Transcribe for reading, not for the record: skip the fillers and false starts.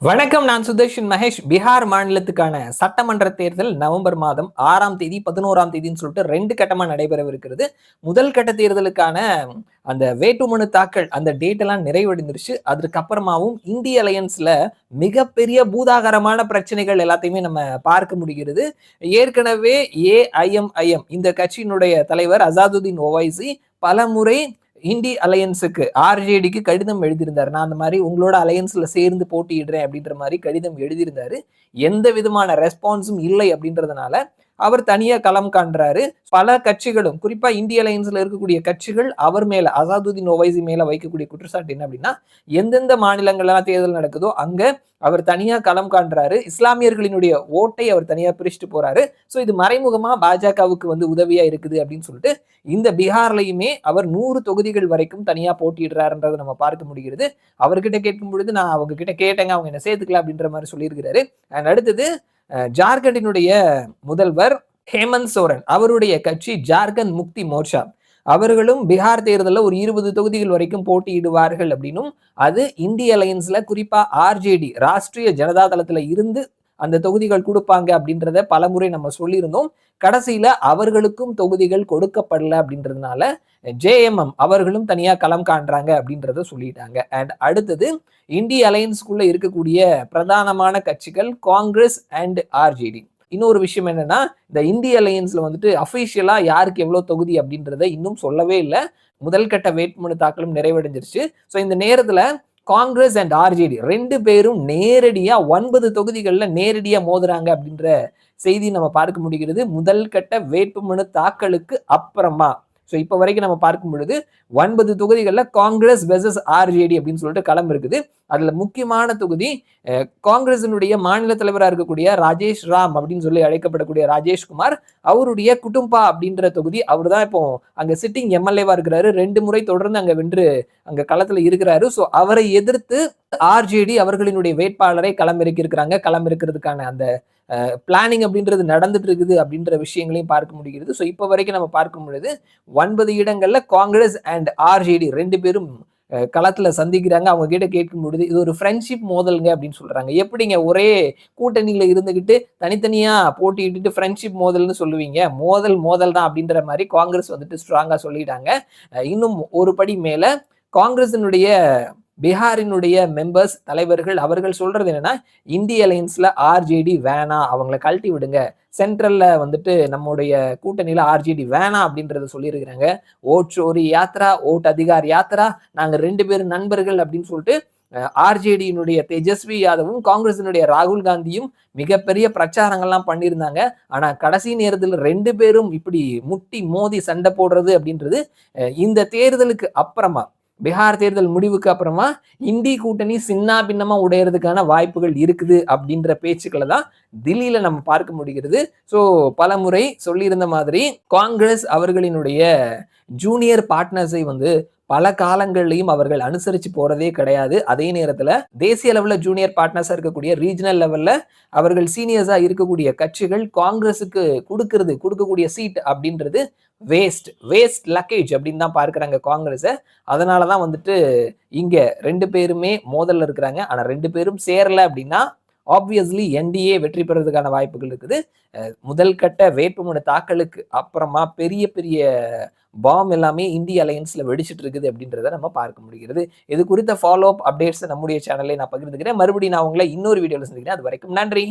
வணக்கம். நான் சுதர்ஷன் மகேஷ். பீகார் மாநிலத்துக்கான சட்டமன்ற தேர்தல் நவம்பர் மாதம் 6ஆம் தேதி 11ஆம் தேதின்னு சொல்லிட்டு 2 கட்டமா நடைபெறவிருக்கிறது. முதல் கட்ட தேர்தலுக்கான அந்த வேட்புமனு தாக்கல் அந்த டேட் எல்லாம் நிறைவடைந்துருச்சு. அதற்கப்புறமாவும் இந்திய அலையன்ஸ்ல மிகப்பெரிய பூதாகரமான பிரச்சனைகள் எல்லாத்தையுமே நம்ம பார்க்க முடிகிறது. ஏற்கனவே ஏஐஎம்ஐஎம் இந்த கட்சியினுடைய தலைவர் அசாதுதீன் ஓவைசி பலமுறை இண்டி அலையன்ஸுக்கு ஆர்ஜேடிக்கு கடிதம் எழுதியிருந்தாரு. நான் அந்த மாதிரி உங்களோட அலையன்ஸ்ல சேர்ந்து போட்டியிடுறேன் அப்படின்ற மாதிரி கடிதம் எழுதியிருந்தாரு. எந்த விதமான ரெஸ்பான்ஸும் இல்லை அப்படின்றதுனால அவர் தனியா களம் காண்றாரு. பல கட்சிகளும் குறிப்பா இந்திய அலையன்ஸ்ல இருக்கக்கூடிய கட்சிகள் அவர் மேல அசாதுதீன் ஓவைசி மேல வைக்கக்கூடிய குற்றச்சாட்டு என்ன அப்படின்னா, எந்தெந்த மாநிலங்கள்லாம் தேர்தல் நடக்குதோ அங்க அவர் தனியா களம் காண்றாரு. இஸ்லாமியர்களினுடைய ஓட்டை அவர் தனியா பிரிச்சுட்டு போறாரு. சோ இது மறைமுகமா பாஜகவுக்கு உதவியா இருக்குது அப்படின்னு சொல்லிட்டு இந்த பீகார்லயுமே அவர் 100 தொகுதிகள் வரைக்கும் தனியா போட்டியிடுறாருன்றதை நம்ம பார்க்க முடிகிறது. அவர்கிட்ட கேட்கும் பொழுது நான் அவங்க கிட்ட கேட்டேங்க, அவங்க என்ன சேர்த்துக்கல அப்படின்ற மாதிரி சொல்லியிருக்கிறாரு. அண்ட் அடுத்தது ஜார்க்கண்டினுடைய முதல்வர் ஹேமந்த் சோரன் அவருடைய கட்சி ஜார்க்கண்ட் முக்தி மோர்ச்சா அவர்களும் பீகார் தேர்தலில் ஒரு 20 தொகுதிகள் வரைக்கும் போட்டியிடுவார்கள் அப்படின்னும், அது இந்திய அலையன்ஸ்ல குறிப்பா ஆர்ஜேடி ராஷ்டிரிய ஜனதா தளத்துல இருந்து அந்த தொகுதிகள் கொடுப்பாங்க அப்படின்றத பலமுறை நம்ம சொல்லியிருந்தோம். கடைசியில அவர்களுக்கும் தொகுதிகள் கொடுக்கப்படல அப்படின்றதுனால ஜேஎம்எம் அவர்களும் தனியா களம் காண்றாங்க அப்படின்றத சொல்லிட்டாங்க. அண்ட் அடுத்தது இந்திய அலையன்ஸ்குள்ள இருக்கக்கூடிய பிரதானமான கட்சிகள் காங்கிரஸ் அண்ட் ஆர்ஜேடி. இன்னொரு விஷயம் என்னன்னா, இந்த இந்திய அலையன்ஸ்ல அபிஷியலா யாருக்கு எவ்வளவு தொகுதி அப்படின்றத இன்னும் சொல்லவே இல்லை. முதல் கட்ட வேட்புமனு தாக்கலும் நிறைவடைஞ்சிருச்சு. ஸோ இந்த நேரத்துல காங்கிரஸ் அண்ட் ஆர்ஜேடி 2 பேரும் நேரடியா 9 தொகுதிகள்ல நேரடியா மோதுறாங்க அப்படின்ற செய்தி நம்ம பார்க்க முடிகிறது. முதல் கட்ட வேட்புமனு தாக்கலுக்கு அப்புறமா. ஸோ இப்போ வரைக்கும் நம்ம பார்க்கும் பொழுது 9 தொகுதிகளில் காங்கிரஸ் வெர்சஸ் ஆர்ஜேடி அப்படின்னு சொல்லிட்டு களம் இருக்குது. அதுல முக்கியமான தொகுதி காங்கிரசினுடைய மாநில தலைவராக இருக்கக்கூடிய ராஜேஷ் ராம் அப்படின்னு சொல்லி அழைக்கப்படக்கூடிய ராஜேஷ்குமார் அவருடைய குடும்பா அப்படின்ற தொகுதி. அவர் தான் இப்போ அங்க சிட்டிங் எம்எல்ஏவா இருக்கிறாரு. 2 முறை தொடர்ந்து அங்க வென்று அங்க களத்துல இருக்கிறாரு. ஸோ அவரை எதிர்த்து ஆர்ஜேடி அவர்களினுடைய வேட்பாளரை களமிறக்கி இருக்கிறாங்க. களமிறக்கிறதுக்கான அந்த பிளானிங் அப்படின்றது நடந்துட்டு இருக்குது அப்படின்ற விஷயங்களையும் பார்க்க முடிகிறது. ஸோ இப்போ வரைக்கும் நம்ம பார்க்கும் பொழுது 9 இடங்கள்ல காங்கிரஸ் அண்ட் ஆர்ஜேடி 2 பேரும் களத்துல சந்திக்கிறாங்க. அவங்க கிட்ட கேட்கும் பொழுது இது ஒரு ஃப்ரெண்ட்ஷிப் மோதலுங்க அப்படின்னு சொல்றாங்க. எப்படிங்க ஒரே கூட்டணியில இருந்துகிட்டு தனித்தனியா போட்டியிட்டு ஃப்ரெண்ட்ஷிப் மோதல்னு சொல்லுவீங்க? மோதல் தான் அப்படின்ற மாதிரி காங்கிரஸ் ஸ்ட்ராங்கா சொல்லிட்டாங்க. இன்னும் ஒரு படி மேல காங்கிரசினுடைய பீகாரினுடைய மெம்பர்ஸ் தலைவர்கள் அவர்கள் சொல்றது என்னன்னா, இந்திய அலையன்ஸ்ல ஆர்ஜேடி வேணாம், அவங்கள கழட்டி விடுங்க. சென்ட்ரல்ல நம்முடைய கூட்டணியில ஆர்ஜேடி வேணாம் அப்படின்றத சொல்லியிருக்கிறாங்க. ஓட் சோரி யாத்ரா, ஓட் அதிகார் யாத்ரா, நாங்க 2 பேரும் நண்பர்கள் அப்படின்னு சொல்லிட்டு ஆர்ஜேடியினுடைய தேஜஸ்வி யாதவும் காங்கிரசினுடைய ராகுல் காந்தியும் மிகப்பெரிய பிரச்சாரங்கள்லாம் பண்ணியிருந்தாங்க. ஆனா கடைசி நேரத்தில் 2 பேரும் இப்படி முட்டி மோதி சண்டை போடுறது அப்படின்றது இந்த தேர்தலுக்கு அப்புறமா பீகார் தேர்தல் முடிவுக்கு அப்புறமா இந்தி கூட்டணி சின்ன பின்னமா உடையறதுக்கான வாய்ப்புகள் இருக்குது அப்படின்ற பேச்சுக்களை தான் தில்லியில நம்ம பார்க்க முடிகிறது. ஸோ பல முறை சொல்லியிருந்த மாதிரி காங்கிரஸ் அவர்களினுடைய ஜூனியர் பார்ட்னர்ஸை பல காலங்கள்லையும் அவர்கள் அனுசரிச்சு போறதே கிடையாது. அதே நேரத்துல தேசிய லெவல்ல ஜூனியர் பார்ட்னர்ஸா இருக்கக்கூடிய ரீஜனல் லெவல்ல அவர்கள் சீனியர்ஸா இருக்கக்கூடிய கட்சிகள் காங்கிரஸுக்கு கொடுக்கக்கூடிய சீட் அப்படின்றது வேஸ்ட் லக்கேஜ் அப்படின்னு தான் பார்க்கிறாங்க காங்கிரஸ. அதனாலதான் இங்க 2 பேருமே மோதல்ல இருக்கிறாங்க. ஆனா 2 பேரும் சேரல அப்படின்னா ஆப்வியஸ்லி என்டிஏ வெற்றி பெறதுக்கான வாய்ப்புகள் இருக்குது. முதல் கட்ட வேட்புமனு தாக்கலுக்கு அப்புறமா பெரிய பெரிய பாம் எல்லாமே இந்திய அலையன்ஸ்ல வெடிச்சிட்டு இருக்குது அப்படின்றத நம்ம பார்க்க முடிகிறது. இது குறித்த ஃபாலோ அப் அப்டேட்ஸ் நம்முடைய சேனல்ல நான் பகிர்ந்துக்கிறேன். மறுபடியும் நான் உங்களை இன்னொரு வீடியோல சந்திக்கிறேன். அது வரைக்கும் நன்றி.